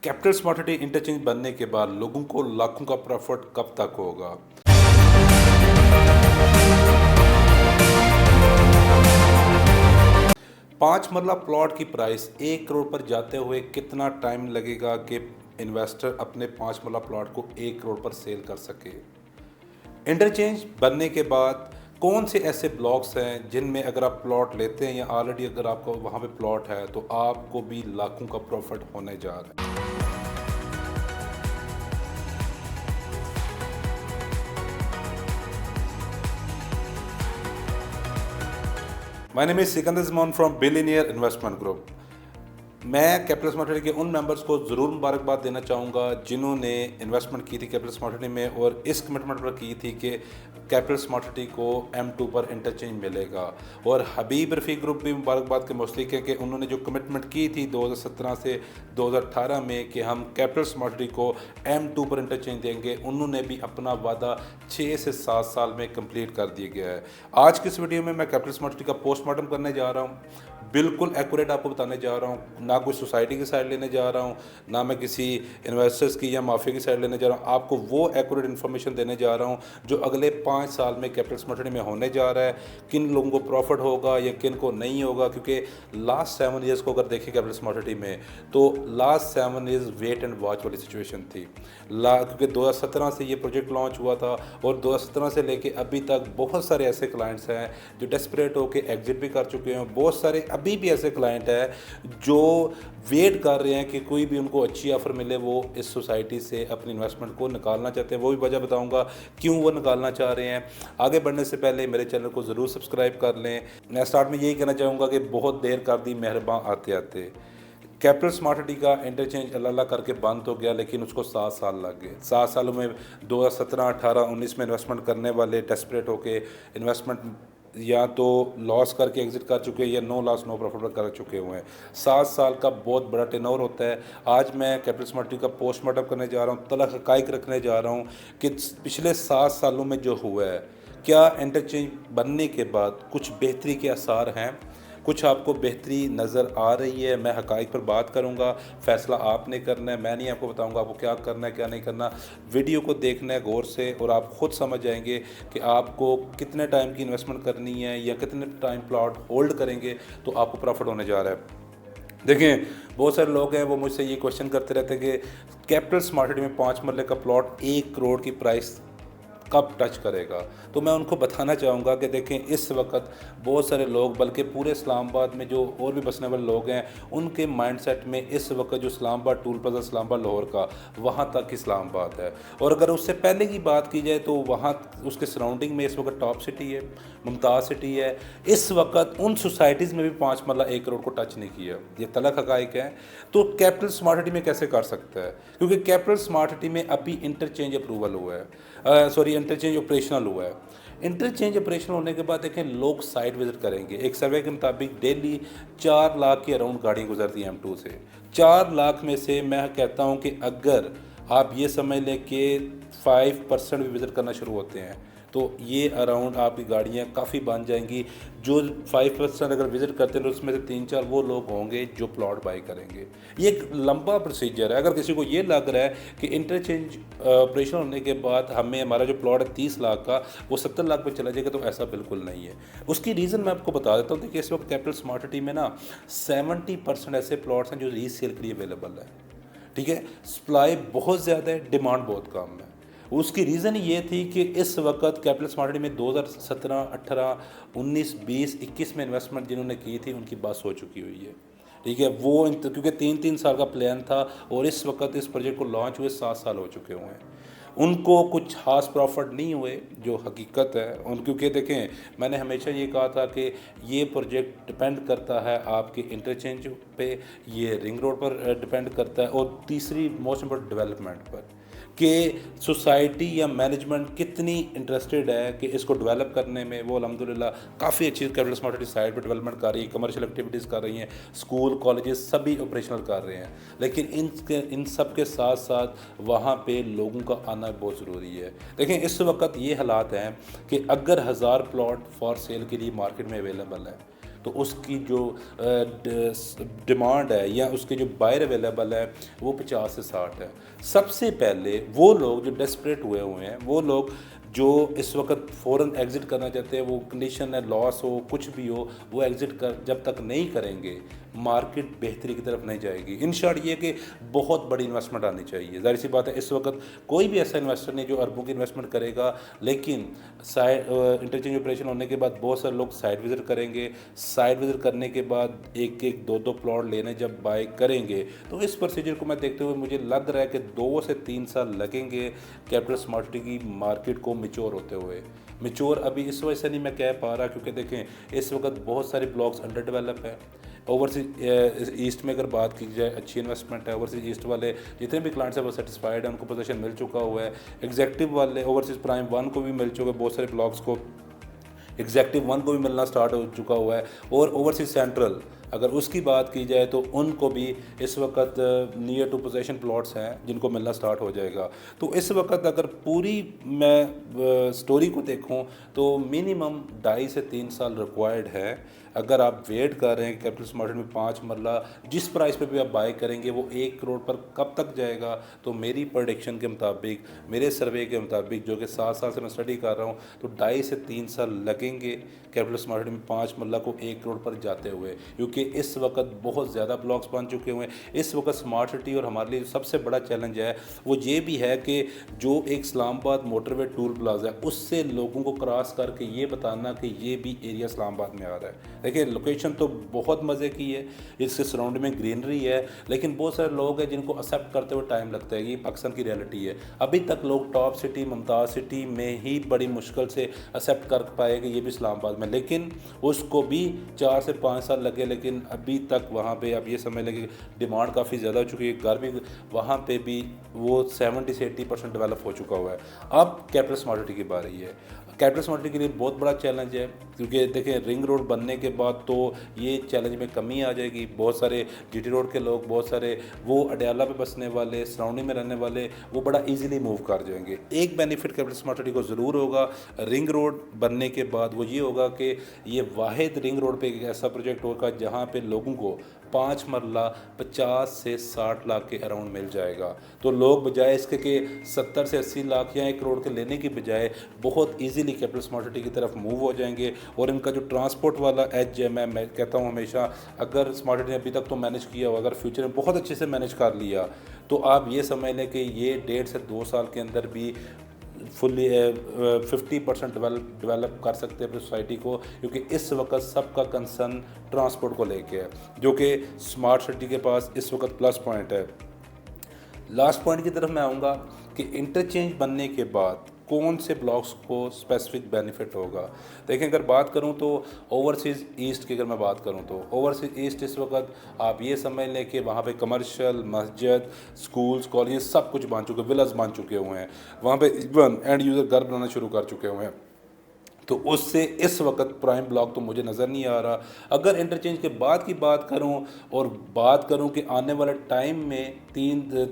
Capital smart city interchange बनने के बाद लोगों को लाखों का प्रॉफिट कब तक होगा? 5 मरला प्लॉट की प्राइस 1 करोड़ पर जाते हुए कितना टाइम लगेगा कि इन्वेस्टर अपने 5 मरला प्लॉट को 1 करोड़ पर सेल कर सके? इंटरचेंज बनने के बाद कौन से ऐसे ब्लॉक्स हैं जिनमें अगर आप प्लॉट लेते हैं या ऑलरेडी अगर आपको वहाँ पे प्लॉट है तो आपको भी लाखों का प्रॉफिट होने जा रहा है? My name is Sikandar Zaman from billionaire investment group. मैं कैपिटल स्मार्ट सिटी के उन मेंबर्स को ज़रूर मुबारकबाद देना चाहूँगा जिन्होंने इन्वेस्टमेंट की थी कैपिटल स्मार्ट सिटी में और इस कमिटमेंट पर की थी कि कैपिटल स्मार्ट सिटी को M2 पर इंटरचेंज मिलेगा। और हबीब रफ़ीक ग्रुप भी मुबारकबाद के मुस्तहिक है कि उन्होंने जो कमिटमेंट की थी 2017 से 2018 में कि हम कैपिटल स्मार्ट सिटी को M2 पर इंटरचेंज देंगे, उन्होंने भी अपना वादा 6 से 7 साल में कंप्लीट कर दिया गया है। आज की इस वीडियो में मैं कैपिटल स्मार्ट सिटी का पोस्टमार्टम करने जा रहा हूँ, बिल्कुल एक्यूरेट आपको बताने जा रहा हूँ, ना कोई सोसाइटी की साइड लेने जा रहा हूँ, ना मैं किसी इन्वेस्टर्स की या माफिया की साइड लेने जा रहा हूँ। आपको वो एक्यूरेट इन्फॉर्मेशन देने जा रहा हूँ जो अगले 5 साल में कैपिटल स्मार्ट सिटी में होने जा रहा है, किन लोगों को प्रॉफिट होगा या किन को नहीं होगा। क्योंकि लास्ट 7 ईयर्स को अगर देखें कैपिटल स्मार्ट सिटी में तो last 7 years wait and watch वाली सिचुएशन थी। क्योंकि 2017 से ये प्रोजेक्ट लॉन्च हुआ था और 2017 से लेके अभी तक बहुत सारे ऐसे क्लाइंट्स हैं जो डेस्परेट होकर एग्जिट भी कर चुके हैं। बहुत सारे अभी भी ऐसे क्लाइंट हैं जो वेट कर रहे हैं कि कोई भी उनको अच्छी ऑफ़र मिले, वो इस सोसाइटी से अपनी इन्वेस्टमेंट को निकालना चाहते हैं। वो भी वजह बताऊंगा क्यों वो निकालना चाह रहे हैं। आगे बढ़ने से पहले मेरे चैनल को ज़रूर सब्सक्राइब कर लें। मैं स्टार्ट में यही कहना चाहूँगा कि बहुत देर कर दी मेहरबान आते आते। कैपिटल स्मार्ट सिटी का इंटरचेंज अल्लाह करके बंद हो गया, लेकिन उसको 7 साल लग गए। 7 सालों में 2017, 18, 19 में इन्वेस्टमेंट करने वाले डेस्परेट होके इन्वेस्टमेंट या तो लॉस करके एग्जिट कर चुके हैं या नो लॉस नो प्रॉफिट कर चुके हुए हैं। 7 साल का बहुत बड़ा टर्नओवर होता है। आज मैं कैपिटल स्मार्ट सिटी का पोस्टमार्टम करने जा रहा हूँ, तलख हक़ाइक़ रखने जा रहा हूँ कि पिछले 7 सालों में जो हुआ है, क्या इंटरचेंज बनने के बाद कुछ बेहतरी के आसार हैं, कुछ आपको बेहतरी नज़र आ रही है। मैं हक़ाइक़ पर बात करूंगा, फ़ैसला आपने करना है, मैं नहीं आपको बताऊंगा आपको क्या करना है क्या नहीं करना। वीडियो को देखना है गौर से और आप ख़ुद समझ जाएंगे कि आपको कितने टाइम की इन्वेस्टमेंट करनी है या कितने टाइम प्लॉट होल्ड करेंगे तो आपको प्रॉफिट होने जा रहा है। देखें, बहुत सारे लोग हैं वो मुझसे ये क्वेश्चन करते रहते हैं कि कैपिटल स्मार्ट सिटी में 5 मरले का प्लॉट 1 करोड़ की प्राइस कब टच करेगा। तो मैं उनको बताना चाहूँगा कि देखें, इस वक्त बहुत सारे लोग, बल्कि पूरे इस्लामाबाद में जो और भी बसने वाले लोग हैं, उनके माइंडसेट में इस वक्त जो इस्लामाबाद टूल प्लाजा इस्लामाबाद लाहौर का वहाँ तक इस्लामाबाद है। और अगर उससे पहले की बात की जाए तो वहाँ उसके सराउंडिंग में इस वक्त टॉप सिटी है, मुमताज़ सिटी है। इस वक्त उन सोसाइटीज़ में भी 5 मरला 1 करोड़ को टच नहीं किया। ये तलख हक़ाइक़ है। तो कैपिटल स्मार्ट सिटी में कैसे कर सकता है? क्योंकि कैपिटल स्मार्ट सिटी में अभी इंटरचेंज अप्रूवल हुआ है, इंटरचेंज ऑपरेशनल हुआ है। इंटरचेंज ऑपरेशनल होने के बाद देखें, लोग साइट विजिट करेंगे। एक सर्वे के मुताबिक डेली 4 लाख के अराउंड गाड़ी गुजरती है M2 से। 4 लाख में से मैं कहता हूं कि अगर आप ये समझ लें कि 5% भी विज़िट करना शुरू होते हैं तो ये अराउंड आपकी गाड़ियाँ काफ़ी बन जाएंगी। जो 5% अगर विज़िट करते हैं तो उसमें से 3-4 वो लोग होंगे जो प्लॉट बाई करेंगे। ये एक लंबा प्रोसीजर है। अगर किसी को ये लग रहा है कि इंटरचेंज ऑपरेशन होने के बाद हमें हमारा जो प्लॉट है 30 लाख का वो 70 लाख पे चला जाएगा, तो ऐसा बिल्कुल नहीं है। उसकी रीज़न मैं आपको बता देता हूँ। देखिए, इस वक्त कैपिटल स्मार्ट सिटी में ना 70% ऐसे प्लॉट्स हैं जो रीसेल के लिए अवेलेबल है। ठीक है, सप्लाई बहुत ज़्यादा है, डिमांड बहुत कम है। उसकी रीज़न ये थी कि इस वक्त कैपिटल स्मार्ट सिटी में 2017, 18, 19, 20, 21 में इन्वेस्टमेंट जिन्होंने की थी उनकी बस हो चुकी हुई है। ठीक है, वो क्योंकि 3-3 साल का प्लान था और इस वक्त इस प्रोजेक्ट को लॉन्च हुए 7 साल हो चुके हुए हैं। उनको कुछ खास प्रॉफिट नहीं हुए, जो हकीकत है क्योंकि देखें, मैंने हमेशा ये कहा था कि ये प्रोजेक्ट डिपेंड करता है आपके इंटरचेंज पे, ये रिंग रोड पर डिपेंड करता है और तीसरी मोस्ट इम्पोर्टेंट डेवलपमेंट पर कि सोसाइटी या मैनेजमेंट कितनी इंटरेस्टेड है कि इसको डेवलप करने में। वो अल्हम्दुलिल्लाह काफ़ी अच्छी कैपिटल स्मार्ट सिटी साइड पर डेवलपमेंट कर रही है, कमर्शियल एक्टिविटीज़ कर रही हैं, स्कूल कॉलेजेस सभी ऑपरेशनल कर रहे हैं। लेकिन इन सब के साथ साथ वहाँ पे लोगों का आना बहुत ज़रूरी है। देखें, इस वक्त ये हालात हैं कि अगर 1000 प्लॉट फॉर सेल के लिए मार्केट में अवेलेबल है तो उसकी जो डिमांड है या उसके जो बायर अवेलेबल है वो 50 से 60 है। सबसे पहले वो लोग जो डेस्परेट हुए हुए हैं, वो लोग जो इस वक्त फ़ौरन एग्ज़िट करना चाहते हैं, वो कंडीशन है, लॉस हो, कुछ भी हो, वो एग्ज़िट कर जब तक नहीं करेंगे मार्केट बेहतरी की तरफ नहीं जाएगी। इन शॉर्ट ये कि बहुत बड़ी इन्वेस्टमेंट आनी चाहिए। ज़ाहिर सी बात है इस वक्त कोई भी ऐसा इन्वेस्टर नहीं जो अरबों की इन्वेस्टमेंट करेगा, लेकिन साइड इंटरचेंज ऑपरेशन होने के बाद बहुत सारे लोग साइट विज़िट करेंगे। साइट विज़िट करने के बाद एक एक दो दो प्लॉट लेने जब बाय करेंगे, तो इस प्रोसीजर को मैं देखते हुए मुझे लग रहा है कि 2 से 3 साल लगेंगे कैपिटल स्मार्ट सिटी की मार्केट को मैच्योर होते हुए। मैच्योर अभी इस वजह से नहीं मैं कह पा रहा क्योंकि देखें इस वक्त बहुत सारे ब्लॉक्स अंडर डेवलप है। ओवरसीज ईस्ट में अगर बात की जाए अच्छी इन्वेस्टमेंट है। ओवरसीज ईस्ट वाले जितने भी क्लाइंट्स हैं वो सेटिस्फाइड हैं, उनको पोजीशन मिल चुका हुआ है। एग्जेक्टिव वाले ओवरसीज प्राइम 1 को भी मिल चुका है, बहुत सारे ब्लॉक्स को एग्जेक्टिव 1 को भी मिलना स्टार्ट हो चुका हुआ है। और ओवरसीज सेंट्रल अगर उसकी बात की जाए तो उनको भी इस वक्त नियर टू पोजीशन प्लॉट्स हैं जिनको मिलना स्टार्ट हो जाएगा। तो इस वक्त अगर पूरी मैं स्टोरी को देखूं तो मिनिमम 2.5 से 3 साल रिक्वायर्ड है। अगर आप वेट कर रहे हैं कि कैपिटल स्मार्ट में 5 मरला जिस प्राइस पे भी आप बाय करेंगे वो 1 करोड़ पर कब तक जाएगा, तो मेरी प्रेडिक्शन के मुताबिक, मेरे सर्वे के मुताबिक जो कि 7 साल से मैं स्टडी कर रहा हूँ, तो 2.5 से 3 साल लगेंगे कैपिटल स्मार्ट में 5 मरला को 1 करोड़ पर जाते हुए। क्योंकि इस वक्त बहुत ज़्यादा ब्लॉक्स बन चुके हुए हैं। इस वक्त स्मार्ट सिटी और हमारे लिए सबसे बड़ा चैलेंज है वो ये भी है कि जो एक इस्लामाबाद मोटरवे टूल प्लाजा है उससे लोगों को क्रॉस करके ये बताना कि ये भी एरिया इस्लामाबाद में आ रहा है। देखिए लोकेशन तो बहुत मज़े की है, इसके सराउंडिंग में ग्रीनरी है, लेकिन बहुत सारे लोग हैं जिनको एक्सेप्ट करते हुए टाइम लगता है। ये पाकिस्तान की रियलिटी है। अभी तक लोग टॉप सिटी मुमताज़ सिटी में ही बड़ी मुश्किल से एक्सेप्ट कर पाए कि ये भी इस्लामाबाद में, लेकिन उसको भी 4 से 5 साल लगे। लेकिन अभी तक वहाँ पे आप ये समझ लें कि डिमांड काफ़ी ज़्यादा हो चुकी है। घर भी वहाँ पे भी वो 70 से 80% डेवलप हो चुका हुआ है। अब कैपिटल स्मार्ट सिटी की बारी है। कैपिटल स्मार्ट सिटी के लिए बहुत बड़ा चैलेंज है क्योंकि देखें रिंग रोड बनने के बाद तो ये चैलेंज में कमी आ जाएगी। बहुत सारे जीटी रोड के लोग, बहुत सारे वो अडयाला पे बसने वाले, सराउंडिंग में रहने वाले, वो बड़ा इजीली मूव कर जाएंगे। एक बेनिफिट कैपिटल स्मार्ट सिटी को ज़रूर होगा रिंग रोड बनने के बाद, वो ये होगा कि ये वाहिद रिंग रोड पे एक ऐसा प्रोजेक्ट होगा जहाँ पे लोगों को 5 मरला 50 से 60 लाख के अराउंड मिल जाएगा। तो लोग बजाय इसके कि 70 से 80 लाख या 1 करोड़ के लेने की बजाय बहुत इजीली कैपिटल स्मार्ट सिटी की तरफ मूव हो जाएंगे। और इनका जो ट्रांसपोर्ट वाला एज है, मैं कहता हूँ हमेशा, अगर स्मार्ट सिटी ने अभी तक तो मैनेज किया हो, अगर फ्यूचर में बहुत अच्छे से मैनेज कर लिया तो आप ये समझ लें कि ये 1.5 से 2 साल के अंदर भी फुल्ली 50% डेवलप कर सकते हैं अपनी सोसाइटी को। क्योंकि इस वक्त सबका कंसर्न ट्रांसपोर्ट को लेके है, जो कि स्मार्ट सिटी के पास इस वक्त प्लस पॉइंट है। लास्ट पॉइंट की तरफ मैं आऊँगा कि इंटरचेंज बनने के बाद कौन से ब्लॉक्स को स्पेसिफिक बेनिफिट होगा। देखें अगर बात करूं तो ओवरसीज़ ईस्ट की अगर मैं बात करूं तो ओवरसीज़ ईस्ट इस वक्त आप ये समझ लें कि वहाँ पे कमर्शियल, मस्जिद, स्कूल्स, कॉलेज सब कुछ बन चुके, विलास बन चुके हुए हैं। वहाँ पे इवन एंड यूज़र घर बनाना शुरू कर चुके हुए हैं। तो उससे इस वक्त प्राइम ब्लॉक तो मुझे नज़र नहीं आ रहा। अगर इंटरचेंज के बाद की बात करूं और बात करूं कि आने वाले टाइम में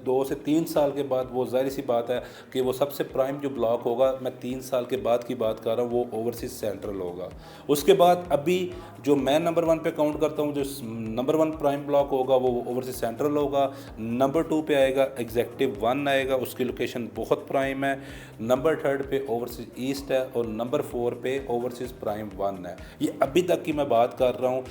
2 से 3 साल के बाद, वो ज़ाहिर सी बात है कि वो सबसे प्राइम जो ब्लॉक होगा, मैं 3 साल के बाद की बात कर रहा हूं, वो ओवरसीज सेंट्रल होगा। उसके बाद अभी जो मैं नंबर 1 पे काउंट करता हूं, जो नंबर 1 प्राइम ब्लॉक होगा वो ओवरसीज सेंट्रल होगा। नंबर 2 पे आएगा एग्जेक्टिव 1 आएगा, उसकी लोकेशन बहुत प्राइम है। नंबर 3 पे ओवरसीज ईस्ट है और नंबर 4 पे ओवरसीज प्राइम 1 है। ये अभी तक की मैं बात कर रहा हूँ,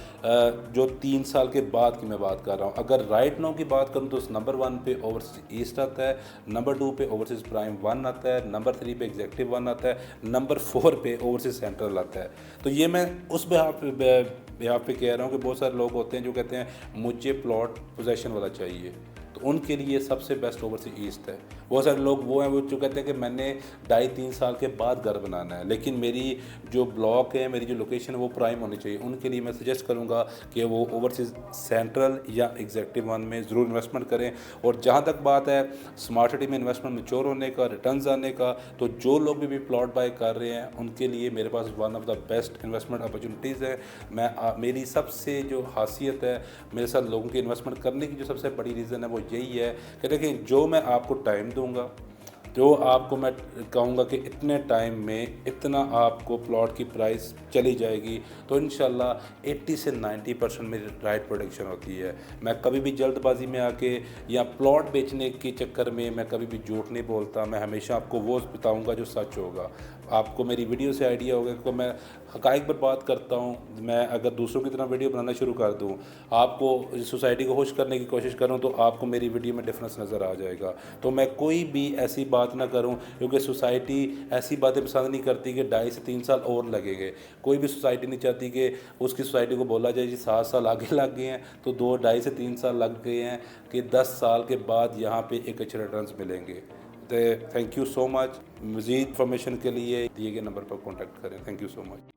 जो 3 साल के बाद की मैं बात कर रहा हूँ। अगर राइट नाउ की बात करूँ तो नंबर 1 पे ओवरसीज ईस्ट आता है, नंबर 2 पे ओवरसीज प्राइम 1 आता है, नंबर 3 पे एग्जेक्टिव 1 आता है, नंबर 4 पे ओवरसीज सेंट्रल आता है। तो ये मैं उस बिहाफ पे कह रहा हूँ कि बहुत सारे लोग होते हैं जो कहते हैं मुझे प्लॉट पोजेशन वाला चाहिए, तो उनके लिए सबसे बेस्ट ओवरसीज ईस्ट है। बहुत सारे लोग वो हैं वो जो कहते हैं कि मैंने 2.5-3 साल के बाद घर बनाना है, लेकिन मेरी जो ब्लॉक है, मेरी जो लोकेशन है वो प्राइम होनी चाहिए। उनके लिए मैं सजेस्ट करूंगा कि वो ओवरसीज सेंट्रल या एग्जेक्टिव 1 में ज़रूर इन्वेस्टमेंट करें। और जहां तक बात है स्मार्ट सिटी में इन्वेस्टमेंट मैच्योर होने का, रिटर्न्स आने का, तो जो लोग भी प्लॉट बाय कर रहे हैं उनके लिए मेरे पास one of the best investment opportunities है। मेरी सबसे जो खासियत है मेरे साथ लोगों की इन्वेस्टमेंट करने की, जो सबसे बड़ी रीज़न है वो यही है कि देखिए जो मैं आपको टाइम दूंगा, जो आपको मैं कहूँगा कि इतने टाइम में इतना आपको प्लॉट की प्राइस चली जाएगी, तो इंशाल्लाह 80 से 90% मेरी राइट प्रोडिक्शन होती है। मैं कभी भी जल्दबाजी में आके या प्लॉट बेचने के चक्कर में मैं कभी भी झूठ नहीं बोलता। मैं हमेशा आपको वो बताऊंगा जो सच होगा। आपको मेरी वीडियो से आइडिया होगा कि मैं हक़ाइक़ पर बात करता हूँ। मैं अगर दूसरों की तरह वीडियो बनाना शुरू कर दूँ, आपको सोसाइटी को खुश करने की कोशिश करूँ, तो आपको मेरी वीडियो में डिफरेंस नज़र आ जाएगा। तो मैं कोई भी ऐसी बात ना करूँ, क्योंकि सोसाइटी ऐसी बातें पसंद नहीं करती कि 2.5 से 3 साल और लगेंगे। कोई भी सोसाइटी नहीं चाहती कि उसकी सोसाइटी को बोला जाए जी 7 साल आगे लग गए हैं, तो 2 2.5 से 3 साल लग गए हैं कि 10 साल के बाद यहाँ पे एक अच्छे रिटर्न्स मिलेंगे। तो थैंक यू सो मच। मज़ीद इन्फॉर्मेशन के लिए दिए गए नंबर पर कॉन्टैक्ट करें। Thank you so much.